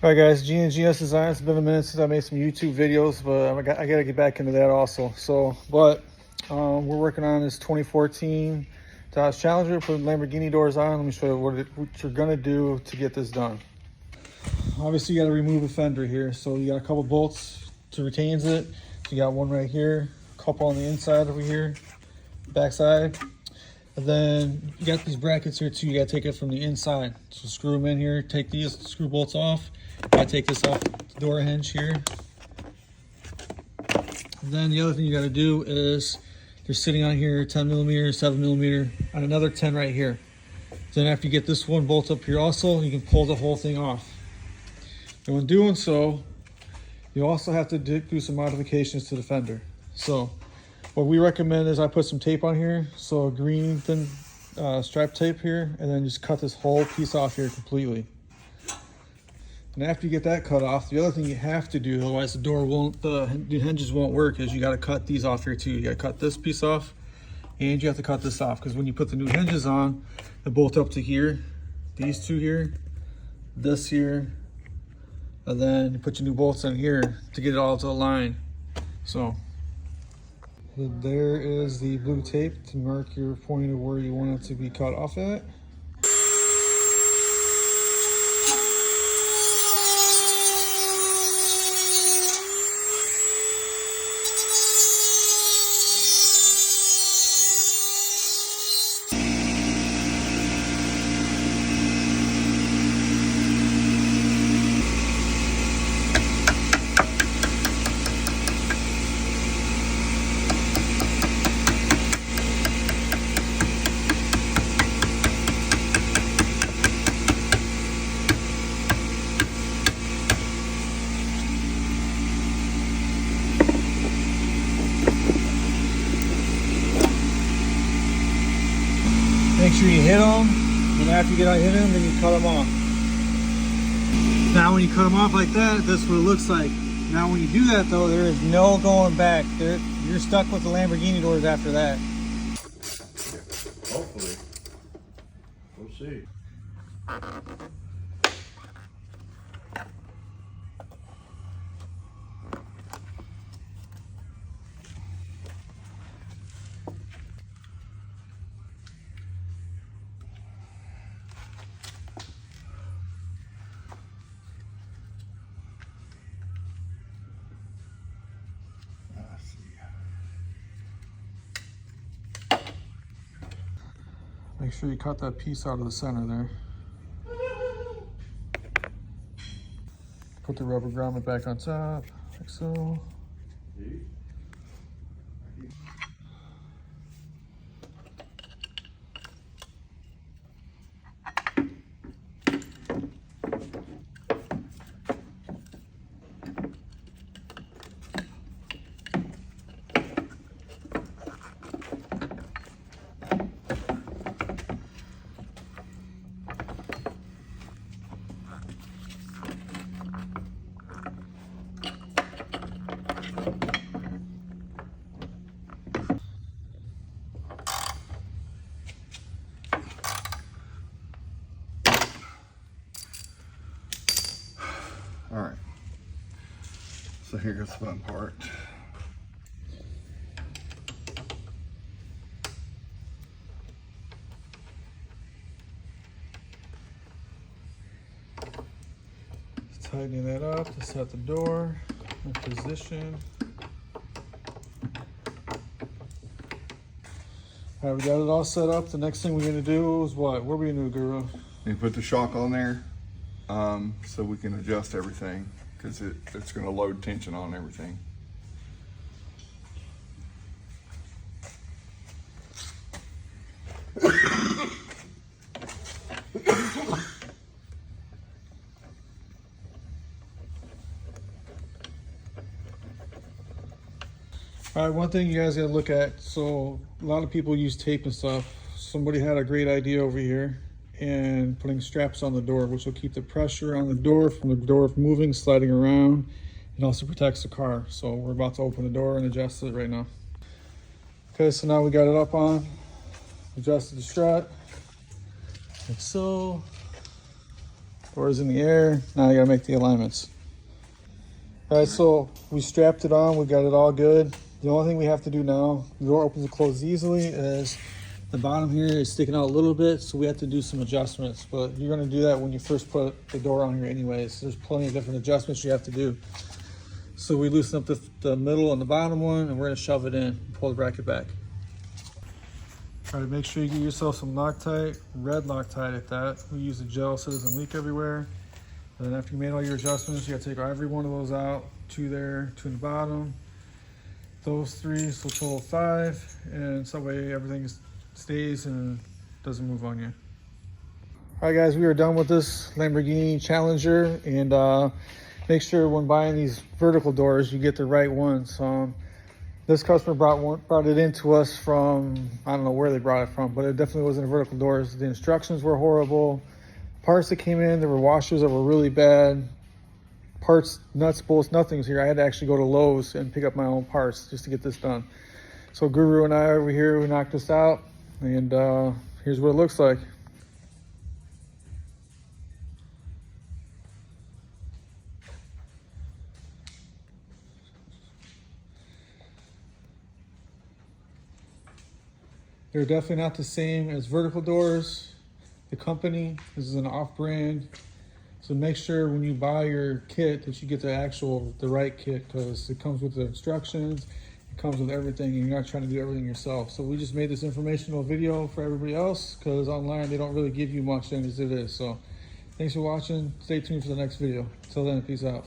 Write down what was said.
All right, guys, G&GS Design. It's been a minute since I made some YouTube videos, but I got to get back into that also. We're working on this 2014 Dodge Challenger. Put Lamborghini doors on. Let me show you what you're gonna do to get this done. Obviously, you got to remove a fender here. So you got a couple bolts to retain it. So you got one right here, a couple on the inside over here, back side. And then you got these brackets here too. You got to take it from the inside. So screw them in here. Take these screw bolts off. I take this off the door hinge here. And then the other thing you got to do is they're sitting on here 10 millimeter, 7 millimeter, and another 10 right here. Then after you get this one bolt up here also, you can pull the whole thing off. And when doing so, you also have to do some modifications to the fender. So what we recommend is I put some tape on here, so a green thin strap tape here, and then just cut this whole piece off here completely. And after you get that cut off, the other thing you have to do, otherwise the hinges won't work, is you got to cut these off here too. You got to cut this piece off, and you have to cut this off, because when you put the new hinges on, they bolt up to here, these two here, this here, and then you put your new bolts in here to get it all to align. So there is the blue tape to mark your point of where you want it to be cut off at. Make sure you hit them, and after you get hit them, then you cut them off. Now when you cut them off like that, that's what it looks like. Now when you do that though, there is no going back. You're stuck with the Lamborghini doors after that. Hopefully. We'll see. Make sure you cut that piece out of the center there. Put the rubber grommet back on top, like so. All right. So here goes the fun part. Just tightening that up to set the door in position. All right, we got it all set up. The next thing we're gonna do is what? What are we gonna do, Guru? You put the shock on there so we can adjust everything, because it's going to load tension on everything. All right, one thing you guys gotta look at, so a lot of people use tape and stuff. Somebody had a great idea over here and putting straps on the door, which will keep the pressure on the door from the door moving, sliding around, and also protects the car. So we're about to open the door and adjust it right now. Okay, so now we got it up on, adjusted the strut, like so. Doors in the air. Now I gotta make the alignments. All right, so we strapped it on. We got it all good. The only thing we have to do now, the door opens and closes easily, is the bottom here is sticking out a little bit, so we have to do some adjustments. But you're gonna do that when you first put the door on here anyways. There's plenty of different adjustments you have to do. So we loosen up the middle and the bottom one, and we're gonna shove it in and pull the bracket back. All right, make sure you get yourself some Loctite, red Loctite at that. We use the gel so it doesn't leak everywhere. And then after you made all your adjustments, you gotta take every one of those out. 2 there, 2 in the bottom. Those 3, so total 5. And so that way everything stays and doesn't move on you. All right guys, we are done with this Lamborghini Challenger, and make sure when buying these vertical doors, you get the right ones. This customer brought it into us from, I don't know where they brought it from, but it definitely wasn't a vertical doors. The instructions were horrible. Parts that came in, there were washers that were really bad. Parts, nuts, bolts, nothing's here. I had to actually go to Lowe's and pick up my own parts just to get this done. So Guru and I over here, we knocked this out, and here's what it looks like. They're definitely not the same as vertical doors. The company, this is an off-brand. So make sure when you buy your kit that you get the right kit, because it comes with the instructions, it comes with everything, and you're not trying to do everything yourself. So we just made this informational video for everybody else, because online they don't really give you much as it is. So thanks for watching. Stay tuned for the next video. Until then, peace out.